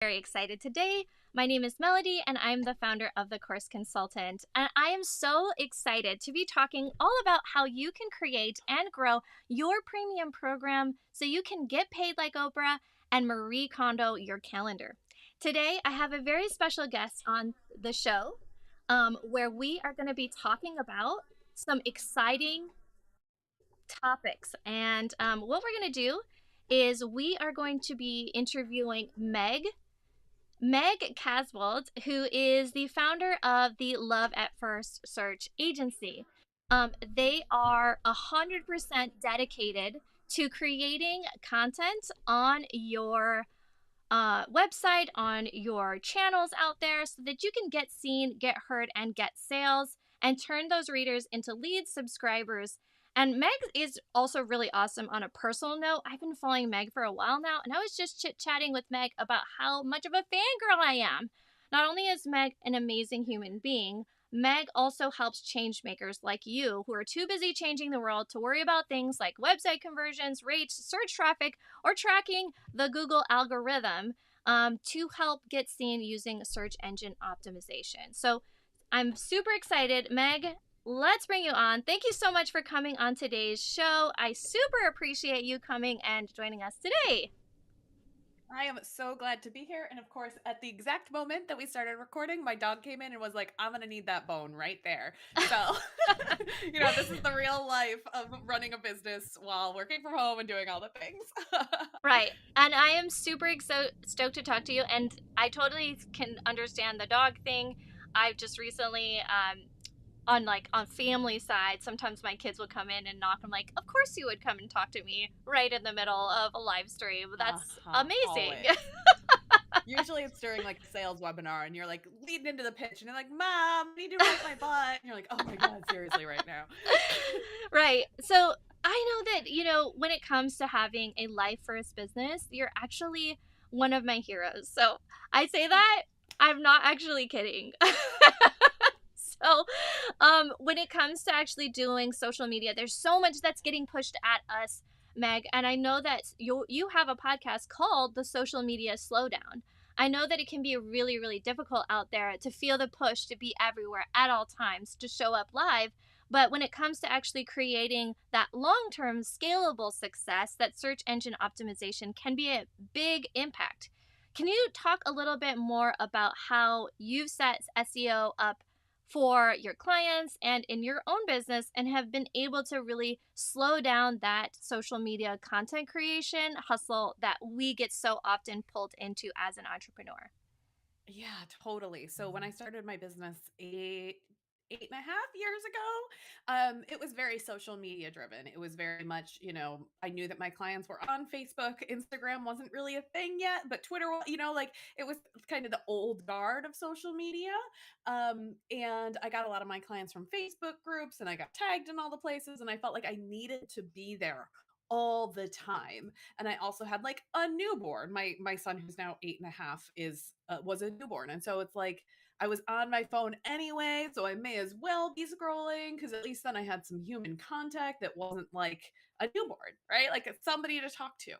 Very excited today. My name is Melody, and I'm the founder of The Course Consultant. And I am so excited to be talking all about how you can create and grow your premium program so you can get paid like Oprah and Marie Kondo your calendar. Today, I have a very special guest on the show where we are going to be talking about some exciting topics. And what we're going to do is we are going to be interviewing Meg Casebolt, who is the founder of the Love at First Search Agency. They are 100% dedicated to creating content on your website, on your channels out there, so that you can get seen, get heard, and get sales, and turn those readers into leads, subscribers. And Meg is also really awesome on a personal note. I've been following Meg for a while now, and I was just chit-chatting with Meg about how much of a fangirl I am. Not only is Meg an amazing human being, Meg also helps change makers like you who are too busy changing the world to worry about things like website conversions, rates, search traffic, or tracking the Google algorithm to help get seen using search engine optimization. So I'm super excited. Meg, let's bring you on. Thank you so much for coming on today's show. I super appreciate you coming and joining us today. I am so glad to be here. And of course, at the exact moment that we started recording, my dog came in and was like, I'm going to need that bone right there. So, this is the real life of running a business while working from home and doing all the things. Right. And I am super stoked to talk to you. And I totally can understand the dog thing. I've just recently, on family side, sometimes my kids will come in and knock. I'm like, of course you would come and talk to me right in the middle of a live stream. That's amazing. Always. Usually it's during like a sales webinar and you're like leading into the pitch and you're like, Mom, I need to write my butt. And you're like, oh my God, seriously, right now. Right. So I know that, when it comes to having a life first business, you're actually one of my heroes. So I say that, I'm not actually kidding. So, when it comes to actually doing social media, there's so much that's getting pushed at us, Meg. And I know that you have a podcast called The Social Media Slowdown. I know that it can be really, really difficult out there to feel the push to be everywhere at all times, to show up live. But when it comes to actually creating that long term scalable success, that search engine optimization can be a big impact. Can you talk a little bit more about how you've set SEO up for your clients and in your own business and have been able to really slow down that social media content creation hustle that we get so often pulled into as an entrepreneur? Yeah, totally. So when I started my business 8.5 years ago, it was very social media driven. It was very much, I knew that my clients were on Facebook. Instagram wasn't really a thing yet, but Twitter, like it was kind of the old guard of social media. And I got a lot of my clients from Facebook groups and I got tagged in all the places and I felt like I needed to be there all the time. And I also had like a newborn. My son, who's now 8.5, is was a newborn, and so it's like I was on my phone anyway, so I may as well be scrolling because at least then I had some human contact that wasn't like a newborn, right? Like it's somebody to talk to.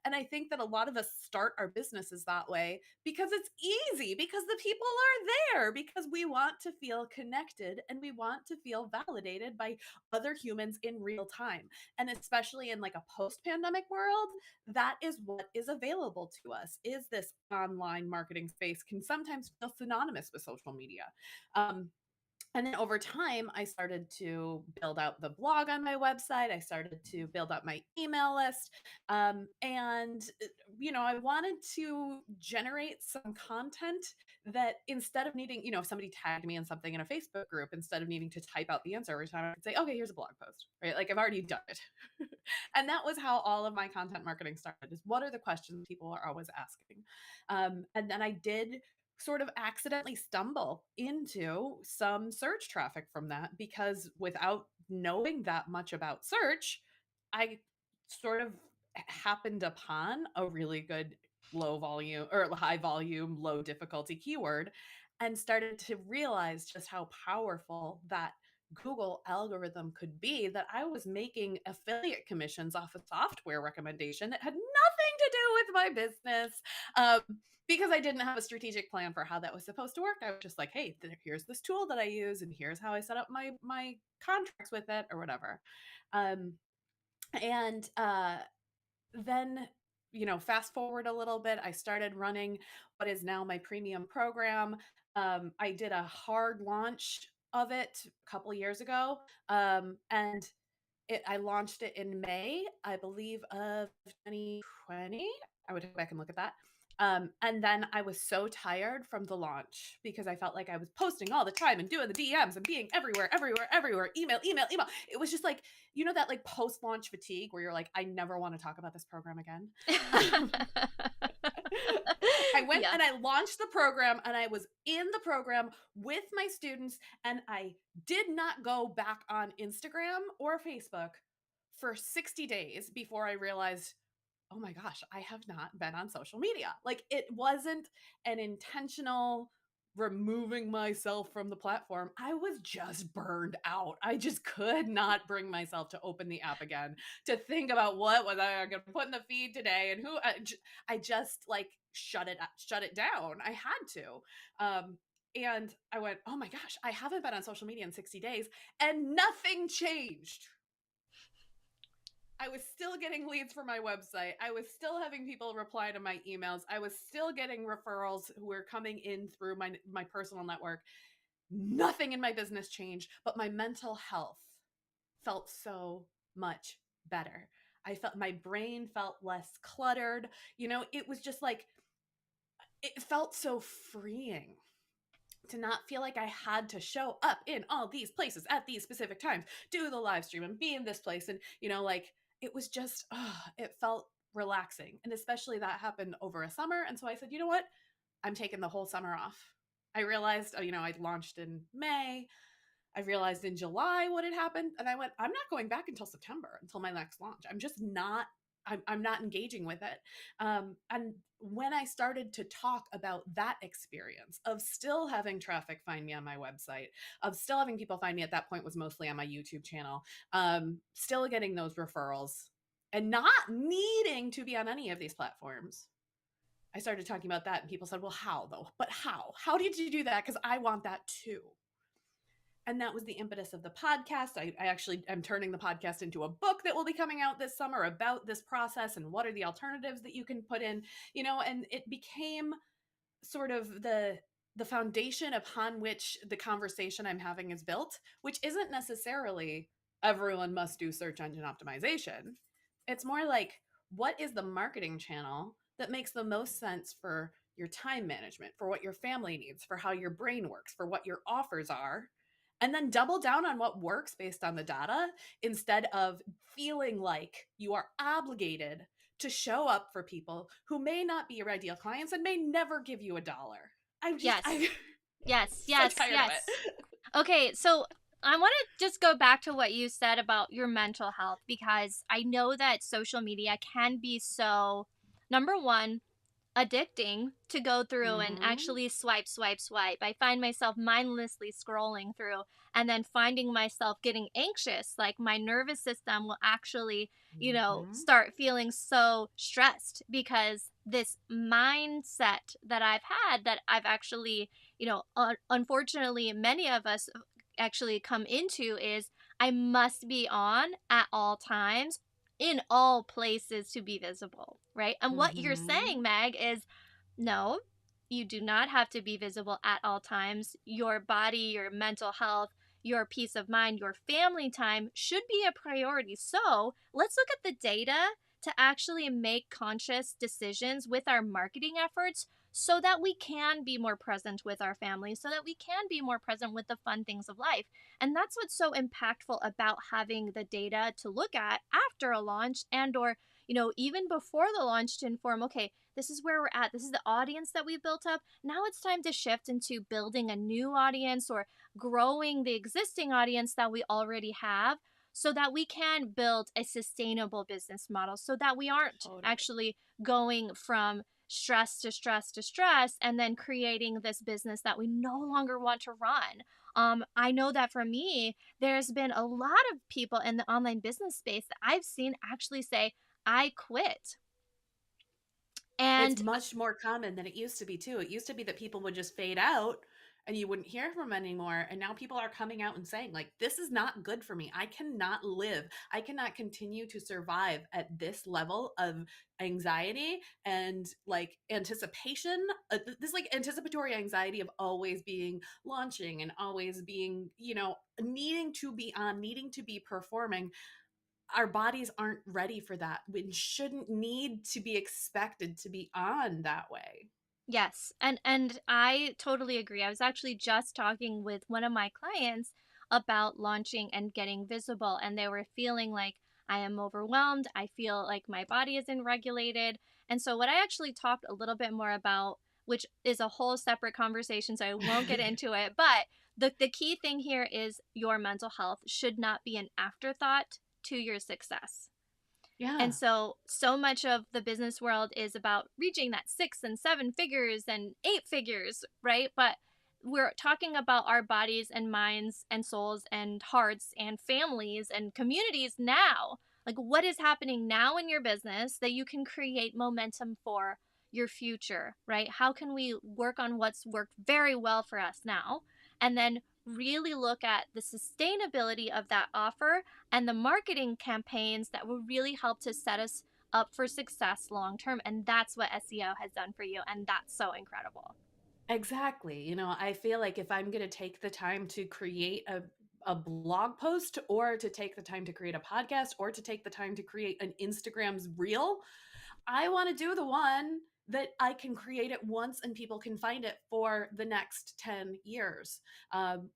And I think that a lot of us start our businesses that way because it's easy, because the people are there, because we want to feel connected and we want to feel validated by other humans in real time. And especially in like a post-pandemic world, that is what is available to us. Is this online marketing space can sometimes feel synonymous with social media. Um, and then over time, I started to build out the blog on my website. I started to build out my email list. And I wanted to generate some content that instead of needing, if somebody tagged me in something in a Facebook group, instead of needing to type out the answer every time, I could say, okay, here's a blog post, right? Like I've already done it. And that was how all of my content marketing started, is what are the questions people are always asking? And then I did sort of accidentally stumble into some search traffic from that because without knowing that much about search, I sort of happened upon a really good low volume or high volume, low difficulty keyword and started to realize just how powerful that Google algorithm could be, that I was making affiliate commissions off a software recommendation that had nothing to do with my business. Um, because I didn't have a strategic plan for how that was supposed to work. I was just like, hey, here's this tool that I use, and here's how I set up my contracts with it, or whatever. Um, and then, fast forward a little bit, I started running what is now my premium program. I did a hard launch of it a couple years ago, and I launched it in May, I believe, of 2020. I would go back and look at that. And then I was so tired from the launch because I felt like I was posting all the time and doing the DMs and being everywhere, everywhere, everywhere, email, email, email. It was just like, that like post launch fatigue where you're like, I never want to talk about this program again. I went Yeah. and I launched the program, and I was in the program with my students, and I did not go back on Instagram or Facebook for 60 days before I realized, oh my gosh, I have not been on social media. Like, it wasn't an intentional removing myself from the platform. I was just burned out. I just could not bring myself to open the app again, to think about what was I going to put in the feed today, and who I just like shut it down. I had to. And I went, oh my gosh, I haven't been on social media in 60 days, and nothing changed. I was still getting leads for my website. I was still having people reply to my emails. I was still getting referrals who were coming in through my personal network. Nothing in my business changed, but my mental health felt so much better. I felt my brain felt less cluttered. It was just like, it felt so freeing to not feel like I had to show up in all these places at these specific times, do the live stream and be in this place. And, like, it was just, it felt relaxing. And especially that happened over a summer. And so I said, you know what? I'm taking the whole summer off. I realized, I'd launched in May. I realized in July what had happened. And I went, I'm not going back until September, until my next launch. I'm just not I'm not engaging with it. And when I started to talk about that experience of still having traffic find me on my website, of still having people find me, at that point was mostly on my YouTube channel, still getting those referrals and not needing to be on any of these platforms, I started talking about that, and people said, well, how though? But how? How did you do that? Because I want that too. And that was the impetus of the podcast. I actually am turning the podcast into a book that will be coming out this summer about this process and what are the alternatives that you can put in, and it became sort of the foundation upon which the conversation I'm having is built, which isn't necessarily everyone must do search engine optimization. It's more like, what is the marketing channel that makes the most sense for your time management, for what your family needs, for how your brain works, for what your offers are, and then double down on what works based on the data, instead of feeling like you are obligated to show up for people who may not be your ideal clients and may never give you $1. I'm Yes. Yes. so Yes. tired of Yes. it. Okay, so I want to just go back to what you said about your mental health, because I know that social media can be so, number one, addicting to go through and Mm-hmm. actually swipe, swipe, swipe. I find myself mindlessly scrolling through and then finding myself getting anxious. Like my nervous system will actually, Mm-hmm. start feeling so stressed because this mindset that I've had, that I've actually, unfortunately, many of us actually come into, is I must be on at all times in all places to be visible, right? And what you're Mm-hmm. saying, Meg, is no, you do not have to be visible at all times. Your body, your mental health, your peace of mind, your family time should be a priority. So let's look at the data to actually make conscious decisions with our marketing efforts so that we can be more present with our family, so that we can be more present with the fun things of life. And that's what's so impactful about having the data to look at after a launch, and or even before the launch, to inform, okay, this is where we're at, this is the audience that we built up, now it's time to shift into building a new audience or growing the existing audience that we already have, so that we can build a sustainable business model, so that we aren't Totally. actually going from stress to stress to stress and then creating this business that we no longer want to run. I know that for me, there's been a lot of people in the online business space that I've seen actually say, I quit It's And much more common than it used to be too. It used to be that people would just fade out and you wouldn't hear from them anymore. And now people are coming out and saying, like, this is not good for me. I cannot live. I cannot continue to survive at this level of anxiety and like anticipation. This like anticipatory anxiety of always being launching and always being, needing to be on, needing to be performing. Our bodies aren't ready for that. We shouldn't need to be expected to be on that way. yes, and I totally agree. I was actually just talking with one of my clients about launching and getting visible, and they were feeling like I am overwhelmed. I feel like my body isn't regulated. And so what I actually talked a little bit more about, which is a whole separate conversation, so I won't get into it, but the key thing here is your mental health should not be an afterthought to your success. And Yeah, so much of the business world is about reaching that 6 and 7 figures and 8 figures, right? But we're talking about our bodies and minds and souls and hearts and families and communities now. Like, what is happening now in your business that you can create momentum for your future, right? How can we work on what's worked very well for us now and then really look at the sustainability of that offer and the marketing campaigns that will really help to set us up for success long term. And that's what SEO has done for you. And that's so incredible. exactly. I feel like if I'm going to take the time to create a blog post or to take the time to create a podcast or to take the time to create an Instagram's reel, I want to do the one that I can create it once and people can find it for the next 10 years,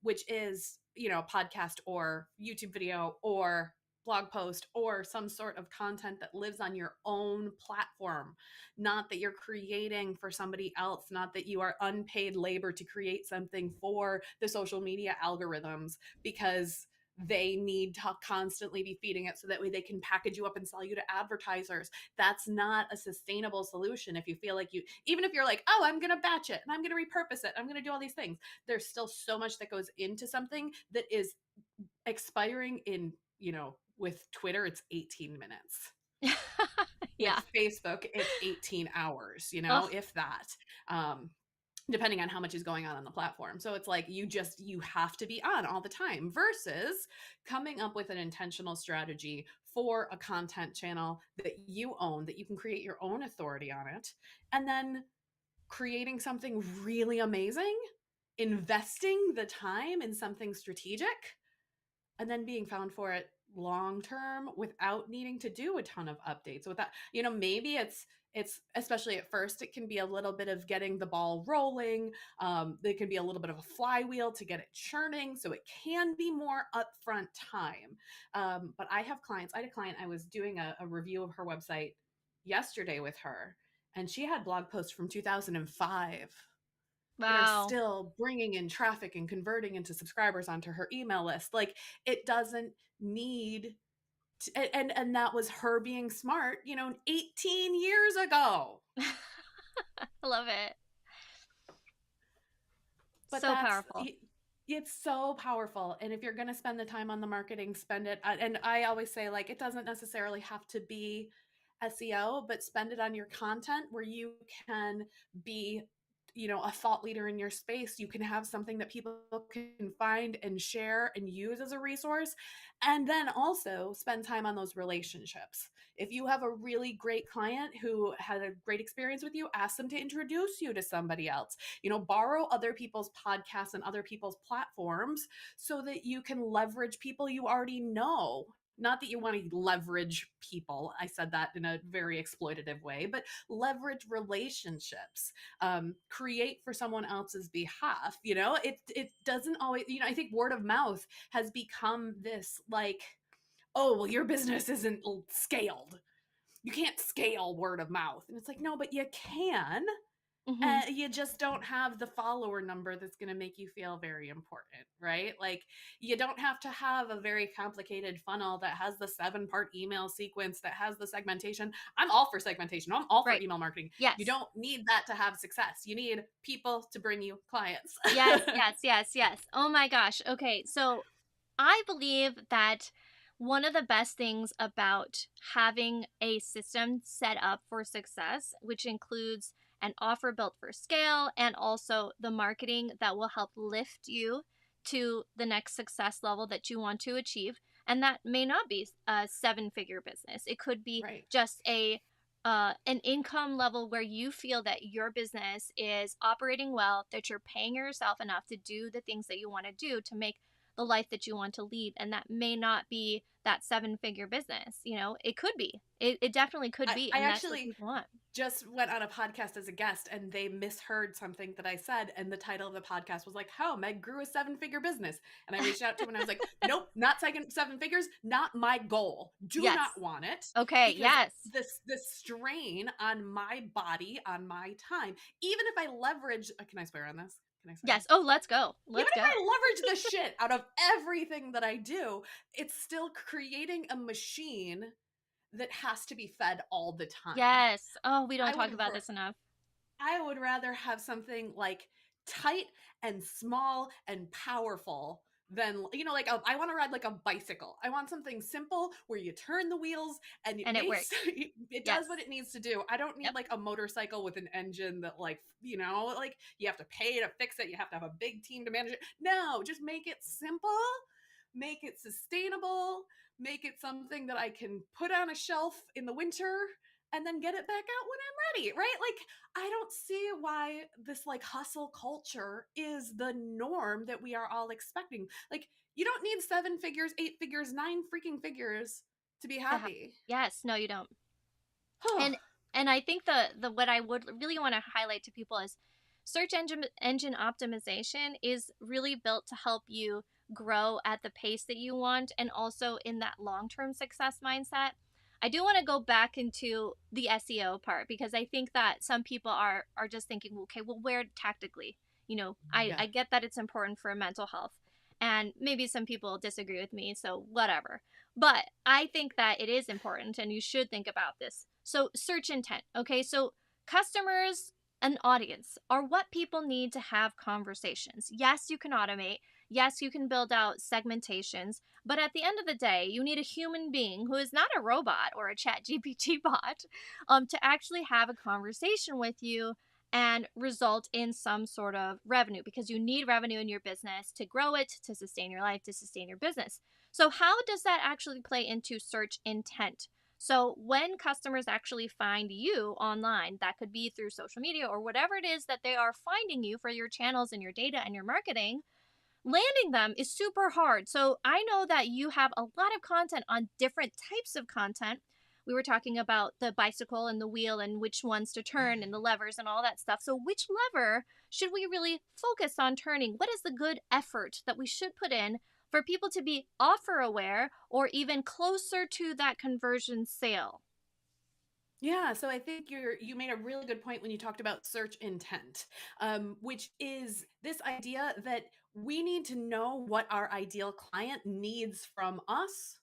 which is, podcast or YouTube video or blog post or some sort of content that lives on your own platform. Not that you're creating for somebody else, not that you are unpaid labor to create something for the social media algorithms because they need to constantly be feeding it so that way they can package you up and sell you to advertisers. That's not a sustainable solution. If you feel like even if you're like, oh, I'm going to batch it and I'm going to repurpose it, I'm going to do all these things, there's still so much that goes into something that is expiring in, with Twitter, it's 18 minutes. Yeah. With Facebook, it's 18 hours, Oh, if that. Um, depending on how much is going on the platform. So it's like you have to be on all the time versus coming up with an intentional strategy for a content channel that you own, that you can create your own authority on it, and then creating something really amazing, investing the time in something strategic, and then being found for it long term without needing to do a ton of updates. With that, maybe it's especially at first, it can be a little bit of getting the ball rolling. There can be a little bit of a flywheel to get it churning, so it can be more upfront time. But I had a client, I was doing a review of her website yesterday with her, and she had blog posts from 2005 that are wow. still bringing in traffic and converting into subscribers onto her email list. Like, it doesn't need and that was her being smart, 18 years ago. I love it. But So powerful. it's so powerful. And if you're going to spend the time on the marketing, spend it. And I always say, like, it doesn't necessarily have to be SEO, but spend it on your content where you can be, a thought leader in your space. You can have something that people can find and share and use as a resource. And then also spend time on those relationships. If you have a really great client who had a great experience with you, ask them to introduce you to somebody else. Borrow other people's podcasts and other people's platforms so that you can leverage people you already know. Not that you want to leverage people. I said that in a very exploitative way, but leverage relationships. Create for someone else's behalf. It doesn't always. I think word of mouth has become this like, oh, well, your business isn't scaled. You can't scale word of mouth, and it's like, no, but you can. Hmm. You just don't have the follower number that's going to make you feel very important, right? Like, you don't have to have a very complicated funnel that has the 7-part email sequence, that has the segmentation. I'm all for segmentation. I'm all for Right. email marketing. You Yes. don't need that to have success. You need people to bring you clients. Yes. Yes. Yes. Yes. Oh my gosh. Okay. So I believe that one of the best things about having a system set up for success, which includes an offer built for scale and also the marketing that will help lift you to the next success level that you want to achieve. And that may not be a seven figure business. It could be Right. just an income level where you feel that your business is operating well, that you're paying yourself enough to do the things that you want to do to make the life that you want to lead. And that may not be that seven figure business. It could be. It definitely could be. I And that's what actually people want. just went on a podcast as a guest and they misheard something that I said. And the title of the podcast was like, How Meg Grew a Seven-Figure Business. And I reached out to him and I was like, Nope, not seven figures, not my goal. Do Yes. not want it Okay. because Yes. this strain on my body, on my time, even if I leverage, can I swear on this? Can I swear? Yes. Oh, let's go. Even Let's if go. I leverage the shit out of everything that I do, it's still creating a machine that has to be fed all the time. Yes. Oh, we don't I would talk about this enough. I would rather have something like tight and small and powerful than, like I want to ride like a bicycle. I want something simple where you turn the wheels and it And it makes works. it Yes. does what it needs to do. I don't need Yep. like a motorcycle with an engine that like you have to pay to fix it. You have to have a big team to manage it. No, just make it simple, make it sustainable, make it something that I can put on a shelf in the winter and then get it back out when I'm ready, right? Like, I don't see why this like hustle culture is the norm that we are all expecting. Like, you don't need seven figures, eight figures, nine freaking figures to be happy. Yes. No, you don't. and and I think the what I would really want to highlight to people is search engine optimization is really built to help you grow at the pace that you want and also in that long-term success mindset. I do want to go back into the SEO part because I think that some people are just thinking, okay, well, where tactically? Yeah. I get that it's important for mental health, and maybe some people disagree with me, so whatever. But I think that it is important and you should think about this. So, search intent. Okay. So, customers and audience are what people need to have conversations. Yes, you can automate. Yes, you can build out segmentations. But at the end of the day, you need a human being who is not a robot or a chat GPT bot to actually have a conversation with you and result in some sort of revenue because you need revenue in your business to grow it, to sustain your life, to sustain your business. So, how does that actually play into search intent? So, when customers actually find you online, that could be through social media or whatever it is that they are finding you for your channels and your data and your marketing, landing them is super hard. So I know that you have a lot of content on different types of content. We were talking about the bicycle and the wheel and which ones to turn and the levers and all that stuff. So, which lever should we really focus on turning? What is the good effort that we should put in for people to be offer aware or even closer to that conversion sale? Yeah, so I think you made a really good point when you talked about search intent, which is this idea that we need to know what our ideal client needs from us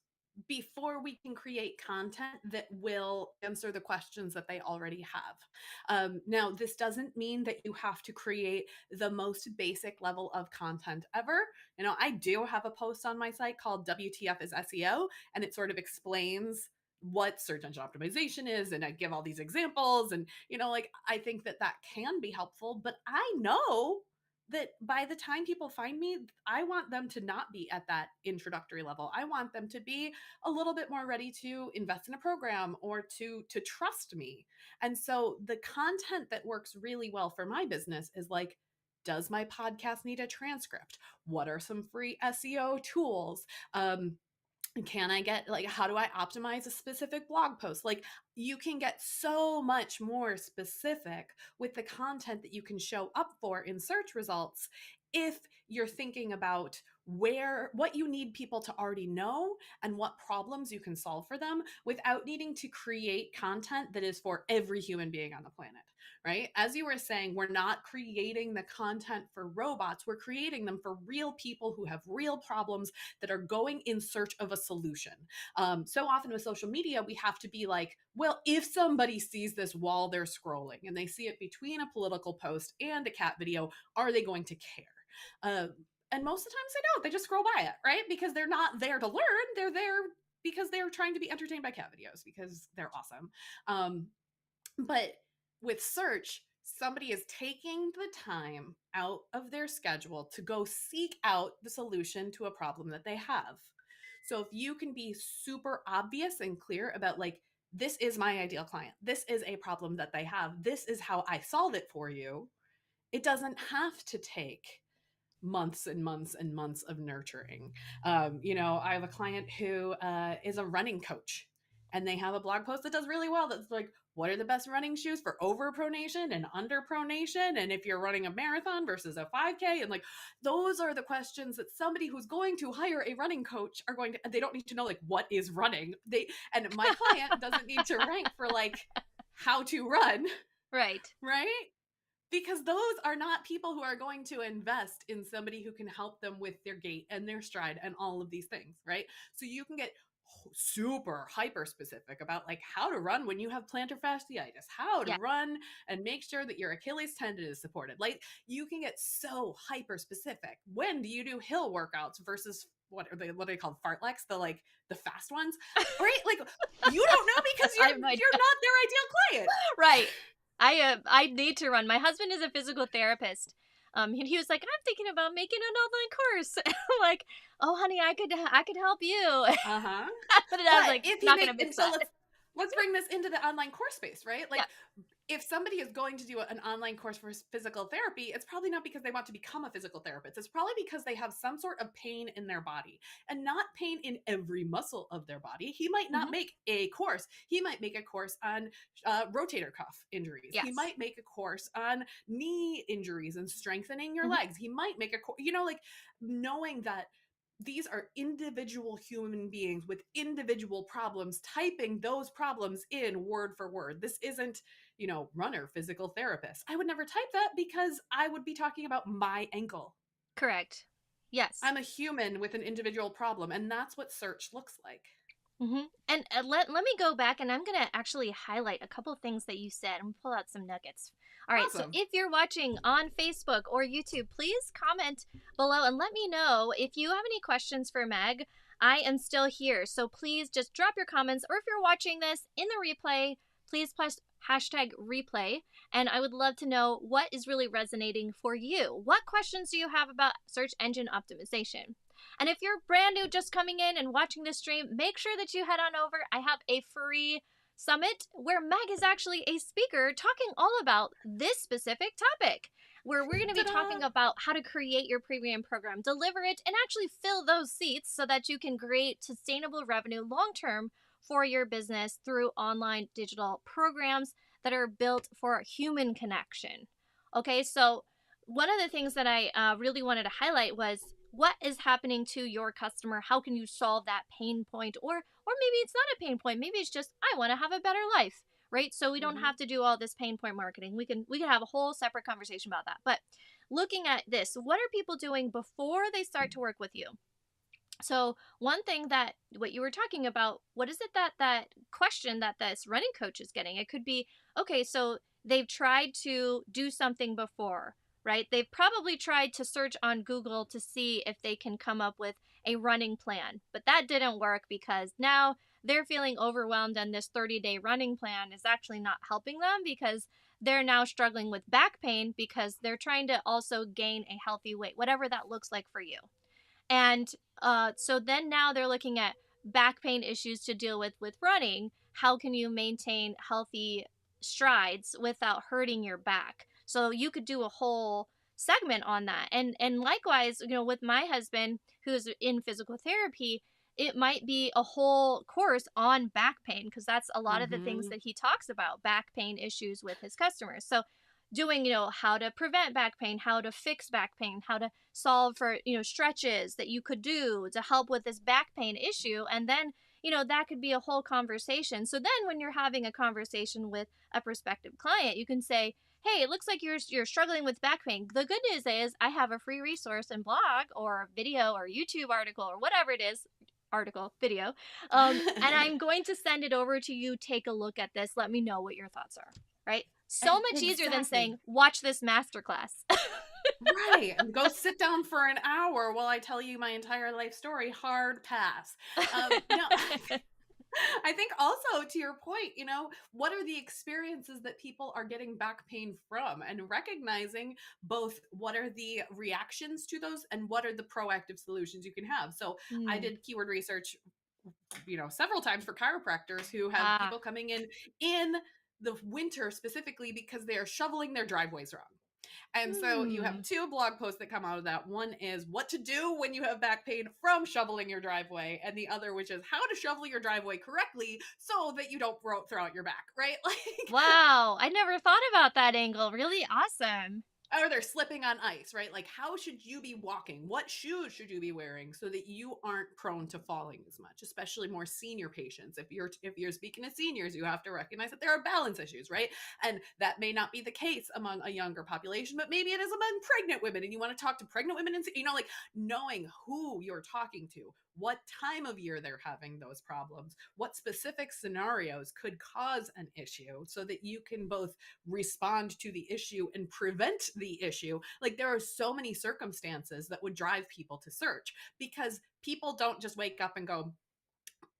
before we can create content that will answer the questions that they already have. Now, this doesn't mean that you have to create the most basic level of content ever. I do have a post on my site called WTF is SEO, and it sort of explains what search engine optimization is, and I give all these examples, and like I think that that can be helpful, but I know that by the time people find me, I want them to not be at that introductory level. I want them to be a little bit more ready to invest in a program or to trust me. And so the content that works really well for my business is like, does my podcast need a transcript? What are some free SEO tools? Can I get, like, how do I optimize a specific blog post? Like, you can get so much more specific with the content that you can show up for in search results if you're thinking about what you need people to already know and what problems you can solve for them without needing to create content that is for every human being on the planet, right? As you were saying, we're not creating the content for robots, we're creating them for real people who have real problems that are going in search of a solution. So often with social media, we have to be like, well, if somebody sees this while they're scrolling and they see it between a political post and a cat video, are they going to care? And most of the times they don't. They just scroll by it, right? Because they're not there to learn. They're there because they're trying to be entertained by cat videos because they're awesome. But with search, somebody is taking the time out of their schedule to go seek out the solution to a problem that they have. So if you can be super obvious and clear about like, this is my ideal client, this is a problem that they have, this is how I solve it for you, it doesn't have to take months and months and months of nurturing. I have a client who is a running coach, and they have a blog post that does really well. That's like, what are the best running shoes for overpronation and underpronation? And if you're running a marathon versus a 5K, and like, those are the questions that somebody who's going to hire a running coach are going to, they don't need to know like, what is running? And my client doesn't need to rank for like how to run. Right. Right. Because those are not people who are going to invest in somebody who can help them with their gait and their stride and all of these things, right? So you can get super hyper specific about like how to run when you have plantar fasciitis, how to Yeah. run and make sure that your Achilles tendon is supported. Like you can get so hyper specific. When do you do hill workouts versus what are they called, fartleks, the fast ones, right? Like you don't know because you're not their ideal client, right? I need to run. My husband is a physical therapist. He was like, I'm thinking about making an online course. I'm like, oh, honey, I could help you. Uh-huh. But I was like, not gonna mix so that. let's bring this into the online course space, right? Like, Yeah. if somebody is going to do an online course for physical therapy, it's probably not because they want to become a physical therapist. It's probably because they have some sort of pain in their body, and not pain in every muscle of their body. He might not make a course. He might make a course on rotator cuff injuries. Yes. He might make a course on knee injuries and strengthening your legs. He might make a course, like knowing that these are individual human beings with individual problems, typing those problems in word for word. This isn't, runner, physical therapist. I would never type that because I would be talking about my ankle. Correct. Yes. I'm a human with an individual problem, and that's what search looks like. And let me go back, and I'm going to actually highlight a couple things that you said and pull out some nuggets. All right, Awesome. So if you're watching on Facebook or YouTube, please comment below and let me know if you have any questions for Meg. I am still here, so please just drop your comments, or if you're watching this in the replay, please press #replay, and I would love to know what is really resonating for you. What questions do you have about search engine optimization? And if you're brand new, just coming in and watching this stream, make sure that you head on over. I have a free summit where Meg is actually a speaker talking all about this specific topic, where we're going to be talking about how to create your premium program, deliver it, and actually fill those seats so that you can create sustainable revenue long-term for your business through online digital programs that are built for human connection. Okay, so one of the things that I really wanted to highlight was, what is happening to your customer? How can you solve that pain point? Or maybe it's not a pain point. Maybe it's just, I want to have a better life, right? So we don't have to do all this pain point marketing. We can have a whole separate conversation about that. But looking at this, what are people doing before they start to work with you? So one thing that what you were talking about, what is it that question that this running coach is getting? It could be, okay, so they've tried to do something before, right? They've probably tried to search on Google to see if they can come up with a running plan, but that didn't work because now they're feeling overwhelmed, and this 30-day running plan is actually not helping them because they're now struggling with back pain because they're trying to also gain a healthy weight, whatever that looks like for you. And so then now they're looking at back pain issues to deal with running. How can you maintain healthy strides without hurting your back? So you could do a whole segment on that. And likewise, with my husband who's in physical therapy, it might be a whole course on back pain, because that's a lot of the things that he talks about, back pain issues with his customers. So doing, how to prevent back pain, how to fix back pain, how to solve for, stretches that you could do to help with this back pain issue. And then, that could be a whole conversation. So then when you're having a conversation with a prospective client, you can say, hey, it looks like you're struggling with back pain. The good news is I have a free resource and blog or video or YouTube article or whatever it is, video. And I'm going to send it over to you. Take a look at this. Let me know what your thoughts are, right? So much easier than saying, watch this masterclass. Right, and go sit down for an hour while I tell you my entire life story, hard pass. No, I think also to your point, what are the experiences that people are getting back pain from, and recognizing both what are the reactions to those and what are the proactive solutions you can have. So I Mm. did keyword research, several times for chiropractors who have Ah. people coming in the winter specifically because they are shoveling their driveways wrong. And so you have Hmm. two blog posts that come out of that. One is what to do when you have back pain from shoveling your driveway, and the other, which is how to shovel your driveway correctly so that you don't throw out your back, right? Like, Wow, I never thought about that angle. Really awesome. or they're slipping on ice, right? Like, how should you be walking? What shoes should you be wearing so that you aren't prone to falling as much, especially more senior patients? If you're speaking to seniors, you have to recognize that there are balance issues, right? And that may not be the case among a younger population, but maybe it is among pregnant women, and you want to talk to pregnant women, and like knowing who you're talking to, what time of year they're having those problems, what specific scenarios could cause an issue, so that you can both respond to the issue and prevent the issue. Like, there are so many circumstances that would drive people to search, because people don't just wake up and go,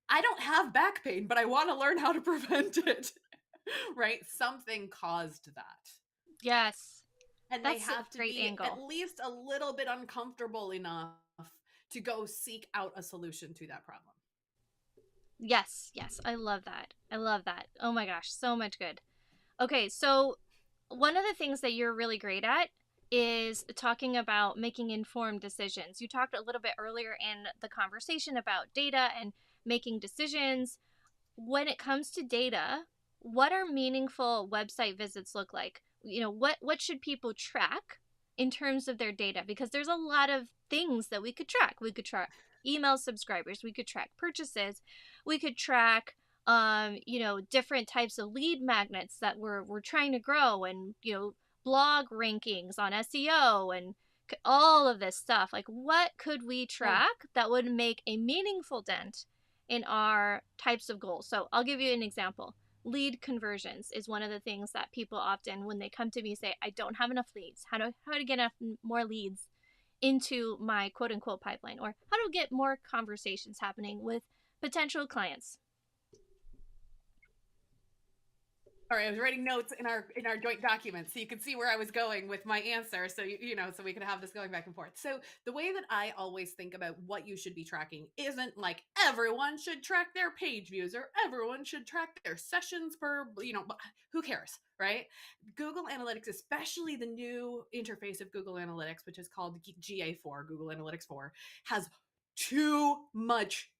I don't have back pain, but I want to learn how to prevent it. Right? Something caused that. Yes, And they that's a have to great be at angle. least a little bit uncomfortable enough to go seek out a solution to that problem. Yes, yes, I love that. I love that. Oh my gosh, so much good. Okay, so one of the things that you're really great at is talking about making informed decisions. You talked a little bit earlier in the conversation about data and making decisions. When it comes to data, what are meaningful website visits look like? What should people track in terms of their data? Because there's a lot of things that we could track. We could track email subscribers, we could track purchases, we could track different types of lead magnets that we're trying to grow, and blog rankings on SEO and all of this stuff. Like, what could we Oh, track that would make a meaningful dent in our types of goals? So I'll give you an example. Lead conversions is one of the things that people often, when they come to me, say, I don't have enough leads. How to get enough more leads into my quote unquote pipeline, or how to get more conversations happening with potential clients. sorry, I was writing notes in our joint document so you could see where I was going with my answer, so so we could have this going back and forth. So the way that I always think about what you should be tracking isn't like everyone should track their page views or everyone should track their sessions per, who cares, right? Google Analytics, especially the new interface of Google Analytics, which is called GA4, Google Analytics 4, has too much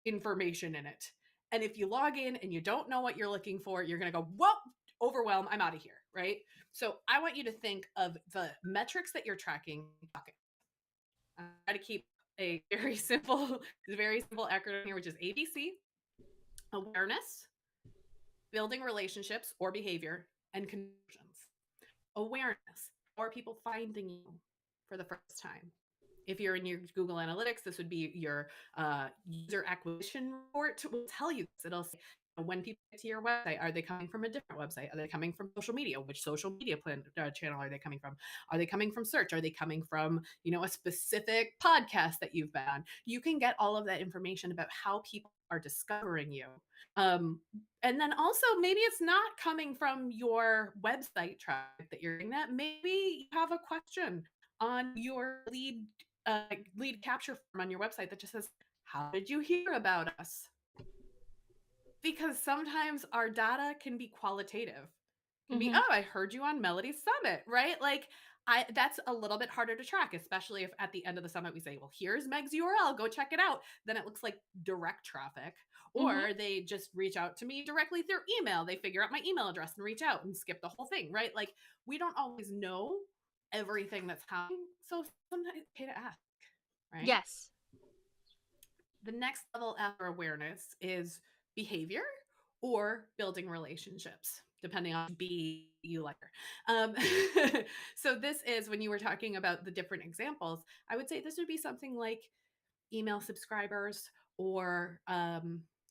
information in it. And if you log in and you don't know what you're looking for, you're going to go, well, overwhelm, I'm out of here, right? So I want you to think of the metrics that you're tracking. I try to keep a very simple acronym here, which is ABC: awareness, building relationships or behavior, and conversions. Awareness: how are people finding you for the first time? If you're in your Google Analytics, this would be your user acquisition report. Will tell you this. It'll say, when people get to your website, are they coming from a different website? Are they coming from social media? Which social media channel are they coming from? Are they coming from search? Are they coming from a specific podcast that you've been on? You can get all of that information about how people are discovering you. Um, and then also, maybe it's not coming from your website traffic that you're getting. That maybe you have a question on your lead capture form on your website that just says, how did you hear about us? Because sometimes our data can be qualitative. It can be, Mm-hmm. oh, I heard you on Melody Summit, right? Like, that's a little bit harder to track, especially if at the end of the summit we say, well, here's Meg's URL, go check it out. Then it looks like direct traffic. Mm-hmm. Or they just reach out to me directly through email. They figure out my email address and reach out and skip the whole thing, right? Like, we don't always know everything that's happening. So sometimes it's okay to ask, right? Yes. The next level after awareness is behavior or building relationships, depending on B you like. Um, so this is when you were talking about the different examples. I would say this would be something like email subscribers, or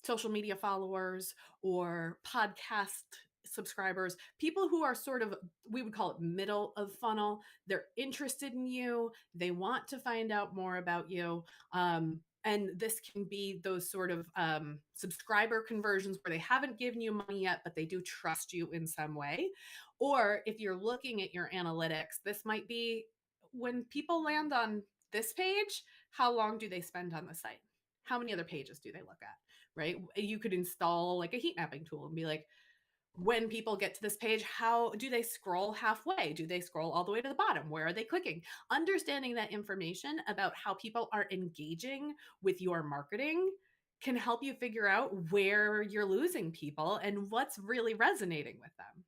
social media followers, or podcast subscribers, people who are sort of, we would call it middle of funnel. They're interested in you. They want to find out more about you. And this can be those sort of subscriber conversions where they haven't given you money yet, but they do trust you in some way. Or if you're looking at your analytics, this might be when people land on this page, how long do they spend on the site? How many other pages do they look at? Right? You could install like a heat mapping tool and be like, when people get to this page, how do they scroll halfway? Do they scroll all the way to the bottom? Where are they clicking? Understanding that information about how people are engaging with your marketing can help you figure out where you're losing people and what's really resonating with them.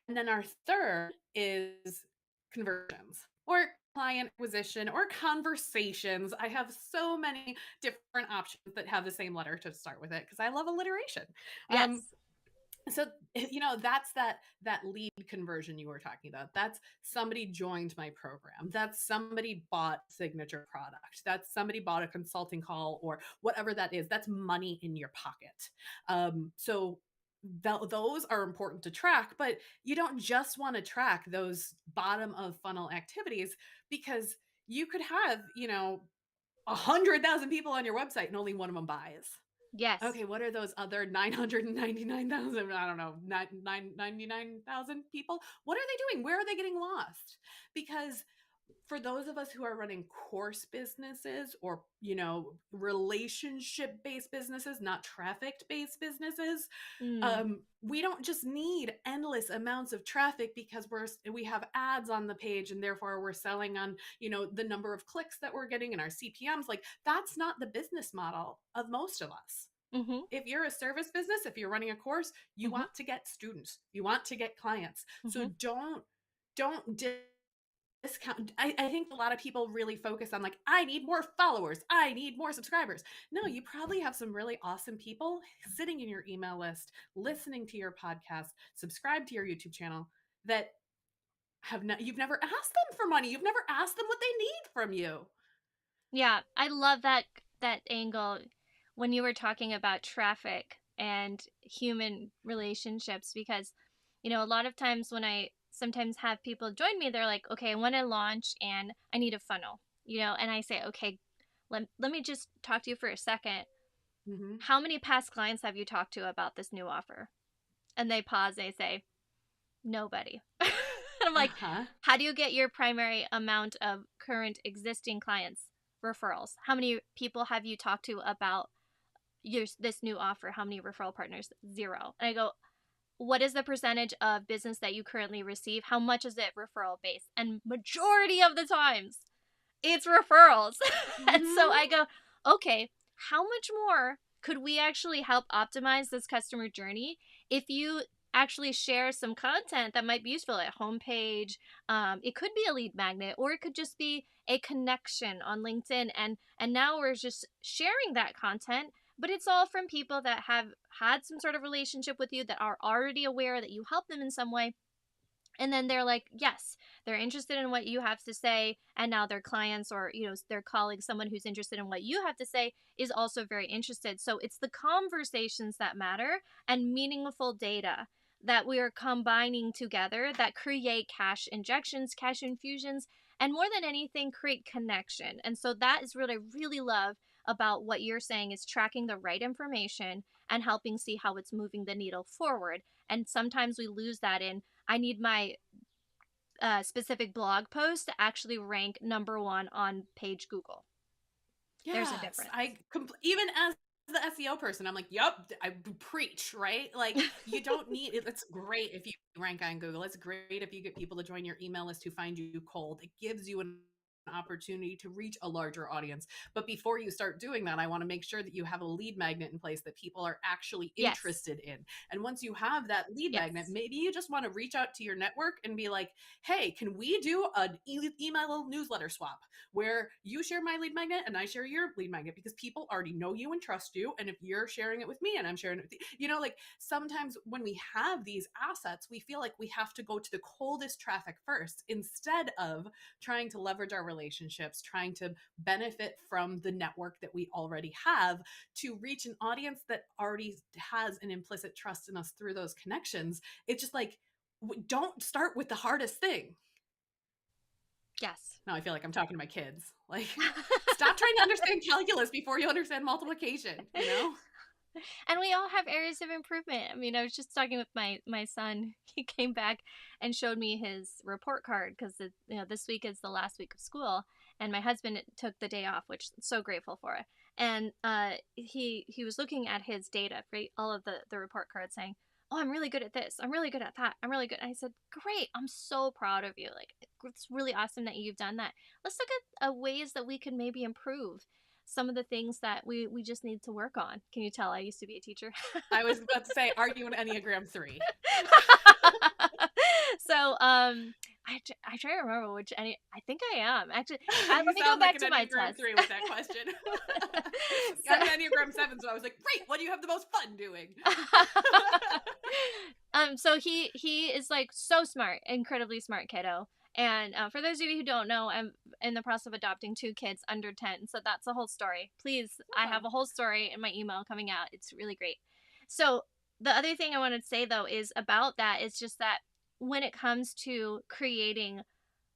And then our third is conversions or client acquisition or conversations. I have so many different options that have the same letter to start with it because I love alliteration. Um, Yes. so that's that lead conversion you were talking about. That's somebody joined my program, that's somebody bought signature product, that's somebody bought a consulting call or whatever that is. That's money in your pocket. So those are important to track, but you don't just want to track those bottom of funnel activities, because you could have 100,000 people on your website and only one of them buys. Yes. Okay, what are those other 999,000, I don't know, 99,000 people? What are they doing? Where are they getting lost? Because for those of us who are running course businesses or, relationship based businesses, not traffic based businesses, Mm. we don't just need endless amounts of traffic because we have ads on the page and therefore we're selling on, the number of clicks that we're getting and our CPMs. Like, that's not the business model of most of us. Mm-hmm. If you're a service business, if you're running a course, you Mm-hmm. want to get students, you want to get clients. So Mm-hmm. don't discount. I think a lot of people really focus on, like, I need more followers, I need more subscribers. No, you probably have some really awesome people sitting in your email list, listening to your podcast, subscribe to your YouTube channel, that you've never asked them for money, you've never asked them what they need from you. Yeah, I love that angle when you were talking about traffic and human relationships, because a lot of times when I sometimes have people join me, they're like, "Okay, I want to launch and I need a funnel." And I say, "Okay, let me just talk to you for a second. Mm-hmm. How many past clients have you talked to about this new offer?" And they pause, they say, "Nobody." And I'm like, Uh-huh. "How do you get your primary amount of current existing clients? Referrals. How many people have you talked to about this new offer? How many referral partners? Zero." And I go, "What is the percentage of business that you currently receive? How much is it referral based?" And majority of the times, it's referrals. And so Mm-hmm. I go, "Okay, how much more could we actually help optimize this customer journey if you actually share some content that might be useful, at homepage? It could be a lead magnet, or it could just be a connection on LinkedIn, and now we're just sharing that content, but it's all from people that have had some sort of relationship with you, that are already aware that you help them in some way, and then they're like, yes, they're interested in what you have to say, and now their clients, or their colleagues, someone who's interested in what you have to say, is also very interested. So it's the conversations that matter, and meaningful data that we are combining together, that create cash injections, cash infusions, and more than anything, create connection. And so that is what I really love about what you're saying, is tracking the right information and helping see how it's moving the needle forward. And sometimes we lose that in, I need my specific blog post to actually rank number one on page Google. There's a Yes, difference. even as the SEO person, I'm like, "Yup, I preach," right? Like, you don't need it. It's great if you rank on Google. It's great if you get people to join your email list who find you cold. It gives you an opportunity to reach a larger audience. But before you start doing that, I want to make sure that you have a lead magnet in place that people are actually Yes. interested in. And once you have that lead magnet, Yes. maybe you just want to reach out to your network and be like, "Hey, can we do an email newsletter swap where you share my lead magnet and I share your lead magnet?" Because people already know you and trust you. And if you're sharing it with me and I'm sharing it with you, like, sometimes when we have these assets, we feel like we have to go to the coldest traffic first instead of trying to leverage our relationships, trying to benefit from the network that we already have to reach an audience that already has an implicit trust in us through those connections. It's just like, don't start with the hardest thing. Yes. Now I feel like I'm talking to my kids. Like, stop trying to understand calculus before you understand multiplication, you know? And we all have areas of improvement. I mean, I was just talking with my son. He came back and showed me his report card because this week is the last week of school, and my husband took the day off, which I'm so grateful for. And he was looking at his data for all of the report cards, saying, "Oh, I'm really good at this. I'm really good at that. I'm really good." And I said, "Great! I'm so proud of you. Like, it's really awesome that you've done that. Let's look at ways that we can maybe improve." Some of the things that we just need to work on. Can you tell I used to be a teacher? I was about to say, are you an Enneagram 3? So I try to remember which any I think I am actually. You Let me go sound like back an to my Enneagram test. 3 with that question. So, I'm an Enneagram 7, so I was like, great, what do you have the most fun doing? so he is like so smart, incredibly smart kiddo. And for those of you who don't know, I'm in the process of adopting 2 kids under 10. So that's a whole story. Please, I have Oh. a whole story in my email coming out. It's really great. So the other thing I wanted to say though is about that is just that when it comes to creating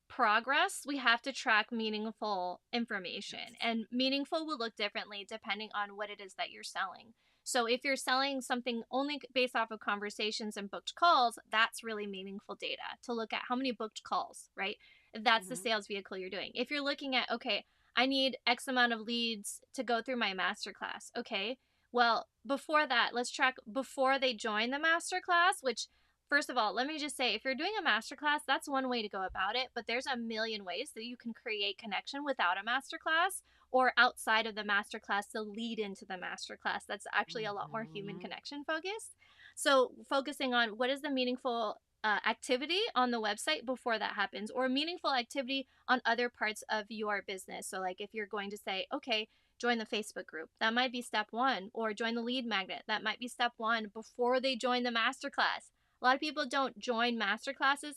progress, we have to track meaningful information. Yes. And meaningful will look differently depending on what it is that you're selling. So if you're selling something only based off of conversations and booked calls, that's really meaningful data to look at how many booked calls, right? If that's the Mm-hmm. sales vehicle you're doing. If you're looking at, okay, I need X amount of leads to go through my masterclass. Okay. Well, before that, let's track before they join the masterclass, which first of all, let me just say if you're doing a masterclass, that's one way to go about it, but there's a million ways that you can create connection without a masterclass or outside of the masterclass to lead into the masterclass. That's actually a lot more human Mm-hmm. connection focused. So, focusing on what is the meaningful activity on the website before that happens, or meaningful activity on other parts of your business. So, like if you're going to say, okay, join the Facebook group, that might be step one, or join the lead magnet, that might be step one before they join the masterclass. A lot of people don't join master classes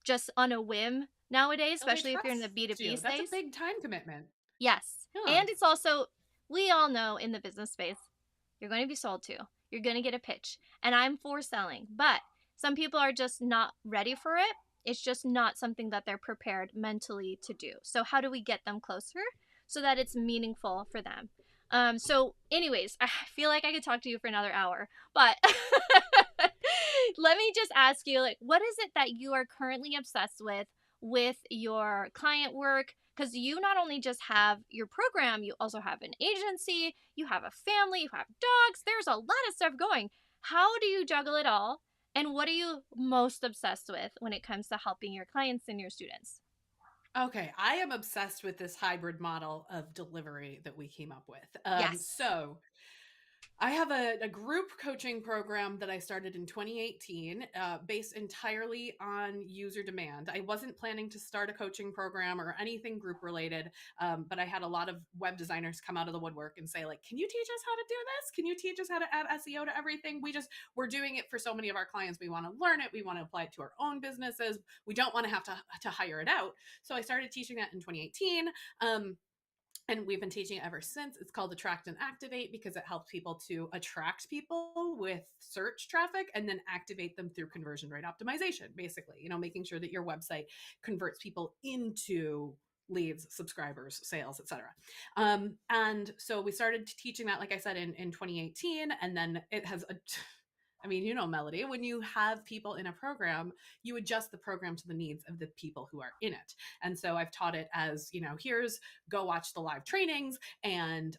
just on a whim nowadays, Oh, they especially if you're in the trust B2B you. That's a space. big time commitment. Yes. Yeah. And it's also, we all know in the business space, you're going to be sold to, you're going to get a pitch. And I'm for selling, but some people are just not ready for it. It's just not something that they're prepared mentally to do. So, how do we get them closer so that it's meaningful for them? So, anyways, I feel like I could talk to you for another hour, but let me just ask you, like, what is it that you are currently obsessed with your client work? Because you not only just have your program, you also have an agency, you have a family, you have dogs. There's a lot of stuff going. How do you juggle it all? And what are you most obsessed with when it comes to helping your clients and your students? Okay, I am obsessed with this hybrid model of delivery that we came up with. Yes. So I have a group coaching program that I started in 2018, based entirely on user demand. I wasn't planning to start a coaching program or anything group related, but I had a lot of web designers come out of the woodwork and say, like, "Can you teach us how to do this? Can you teach us how to add SEO to everything? We're doing it for so many of our clients. We want to learn it. We want to apply it to our own businesses. We don't want to have to hire it out." So I started teaching that in 2018. And we've been teaching it ever since. It's called Attract and Activate because it helps people to attract people with search traffic and then activate them through conversion rate optimization, basically, making sure that your website converts people into leads, subscribers, sales, etc. And so we started teaching that, like I said, in 2018, and then it has I mean, Melody, when you have people in a program, you adjust the program to the needs of the people who are in it. And so I've taught it as, here's go watch the live trainings, and,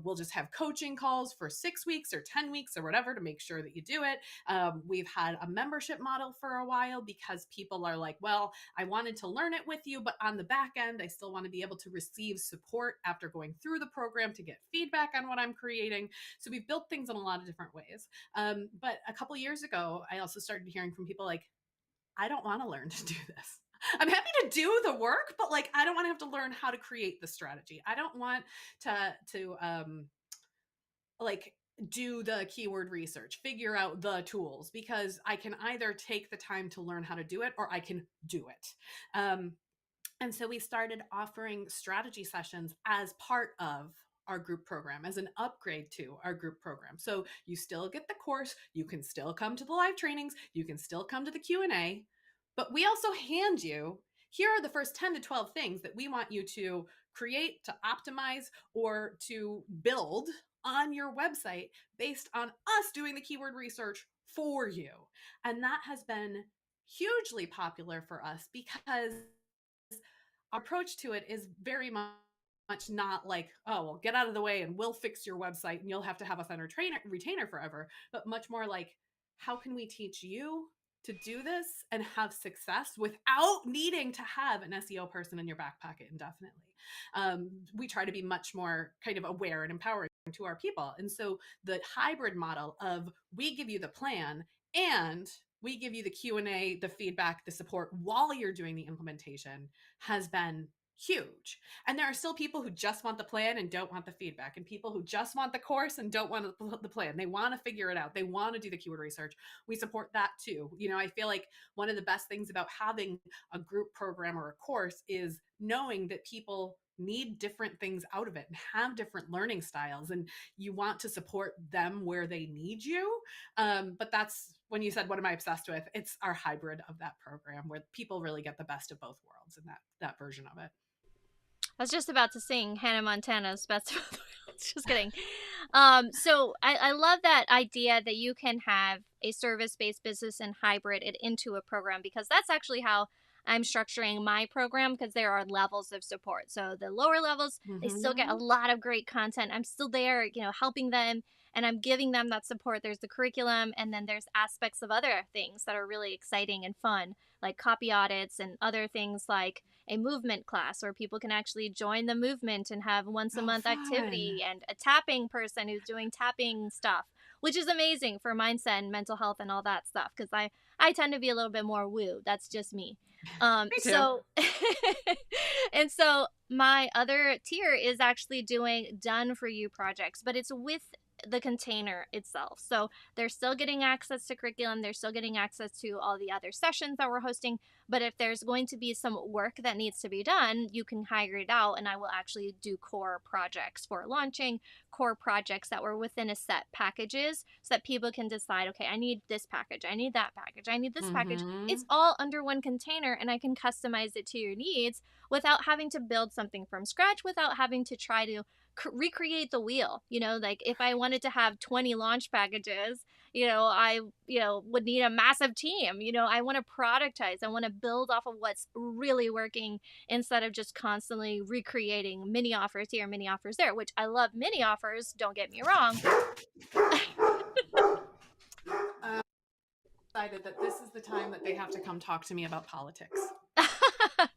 we'll just have coaching calls for 6 weeks or 10 weeks or whatever to make sure that you do it. We've had a membership model for a while because people are like, well, I wanted to learn it with you, but on the back end, I still want to be able to receive support after going through the program to get feedback on what I'm creating. So we've built things in a lot of different ways. But a couple years ago, I also started hearing from people like, I don't want to learn to do this. I'm happy to do the work, but like, I don't want to have to learn how to create the strategy. I don't want to like do the keyword research, figure out the tools, because I can either take the time to learn how to do it or I can do it. And so we started offering strategy sessions as part of our group program, as an upgrade to our group program. So you still get the course, you can still come to the live trainings, you can still come to the Q&A, but we also hand you, here are the first 10 to 12 things that we want you to create, to optimize, or to build on your website based on us doing the keyword research for you. And that has been hugely popular for us because our approach to it is very much not like, oh, well, get out of the way and we'll fix your website and you'll have to have us on retainer forever, but much more like, how can we teach you to do this and have success without needing to have an SEO person in your back pocket indefinitely? We try to be much more kind of aware and empowering to our people. And so the hybrid model of, we give you the plan and we give you the Q&A, the feedback, the support while you're doing the implementation, has been huge. And there are still people who just want the plan and don't want the feedback, and people who just want the course and don't want the plan. They want to figure it out. They want to do the keyword research. We support that too. You know, I feel like one of the best things about having a group program or a course is knowing that people need different things out of it and have different learning styles, and you want to support them where they need you. But that's when you said, what am I obsessed with? It's our hybrid of that program where people really get the best of both worlds in that version of it. I was just about to sing Hannah Montana's Best of Both Worlds. Just kidding. So I love that idea that you can have a service-based business and hybrid it into a program, because that's actually how I'm structuring my program, because there are levels of support. So the lower levels, they still get a Mm-hmm. lot of great content. I'm still there, helping them, and I'm giving them that support. There's the curriculum, and then there's aspects of other things that are really exciting and fun, like copy audits and other things like a movement class where people can actually join the movement and have once a Oh, month fun. activity, and a tapping person who's doing tapping stuff, which is amazing for mindset and mental health and all that stuff, because I tend to be a little bit more woo. That's just me. Me too. So and so my other tier is actually doing done for you projects, but it's with the container itself. So they're still getting access to curriculum, they're still getting access to all the other sessions that we're hosting, but if there's going to be some work that needs to be done, you can hire it out, and I will actually do core projects for launching, core projects that were within a set packages, so that people can decide, okay, I need this package, I need that package, I need this package. Mm-hmm. It's all under one container, and I can customize it to your needs without having to build something from scratch, without having to try to recreate the wheel. Like if I wanted to have 20 launch packages, I would need a massive team. I want to productize, I want to build off of what's really working, instead of just constantly recreating mini offers here, mini offers there, which I love mini offers, don't get me wrong. Decided that this is the time that they have to come talk to me about politics.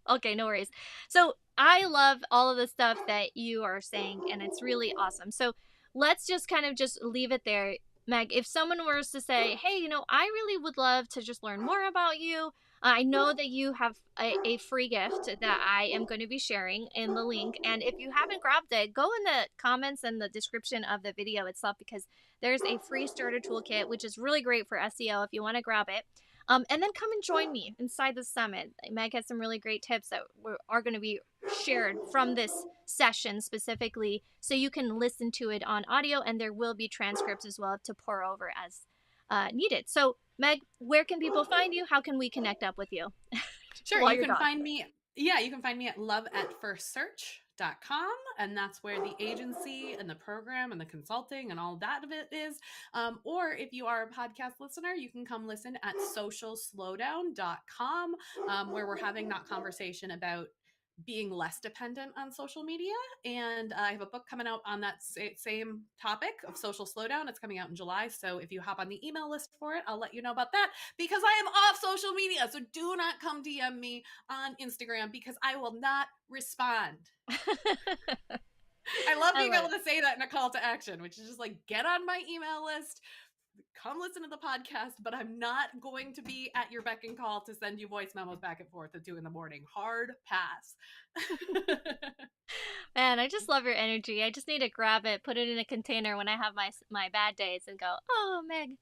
Okay, no worries. So I love all of the stuff that you are saying, and it's really awesome. So let's just kind of just leave it there. Meg, if someone were to say, hey, I really would love to just learn more about you. I know that you have a free gift that I am going to be sharing in the link. And if you haven't grabbed it, go in the comments and the description of the video itself, because there's a free starter toolkit, which is really great for SEO if you want to grab it. And then come and join me inside the summit. Meg has some really great tips that are going to be shared from this session specifically, so you can listen to it on audio, and there will be transcripts as well to pour over as needed. So, Meg, where can people find you? How can we connect up with you Sure, while you you're can gone? find me. Yeah, you can find me at loveatfirstsearch.com, and that's where the agency and the program and the consulting and all that of it is. Or if you are a podcast listener, you can come listen at socialslowdown.com, where we're having that conversation about being less dependent on social media. And I have a book coming out on that same topic of social slowdown. It's coming out in July. So if you hop on the email list for it, I'll let you know about that, because I am off social media. So do not come DM me on Instagram, because I will not respond. I love I being love able it. to say that in a call to action, which is just like, get on my email list, come listen to the podcast, but I'm not going to be at your beck and call to send you voice memos back and forth at 2 in the morning. Hard pass. Man, I just love your energy. I just need to grab it, put it in a container when I have my bad days, and go, oh, Meg.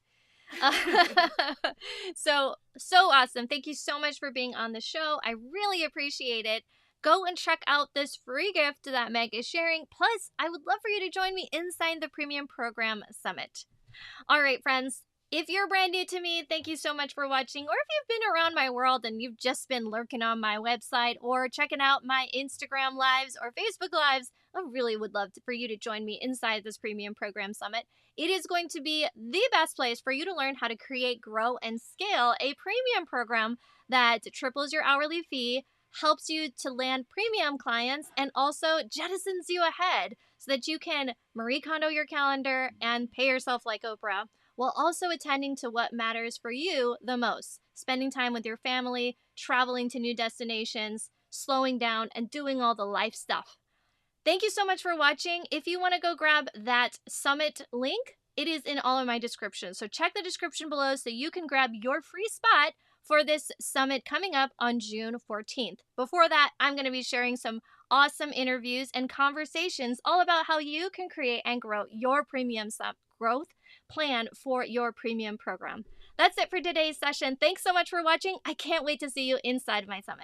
So awesome. Thank you so much for being on the show. I really appreciate it. go and check out this free gift that Meg is sharing. Plus, I would love for you to join me inside the Premium Program Summit. All right, friends. If you're brand new to me, thank you so much for watching. Or if you've been around my world and you've just been lurking on my website or checking out my Instagram lives or Facebook lives, I really would love for you to join me inside this Premium Program Summit. It is going to be the best place for you to learn how to create, grow, and scale a premium program that triples your hourly fee, helps you to land premium clients, and also jettisons you ahead so that you can Marie Kondo your calendar and pay yourself like Oprah while also attending to what matters for you the most, spending time with your family, traveling to new destinations, slowing down, and doing all the life stuff. Thank you so much for watching. If you want to go grab that summit link, it is in all of my descriptions. So check the description below so you can grab your free spot for this summit coming up on June 14th. Before that, I'm going to be sharing some awesome interviews and conversations all about how you can create and grow your premium growth plan for your premium program. That's it for today's session. Thanks so much for watching. I can't wait to see you inside my summit.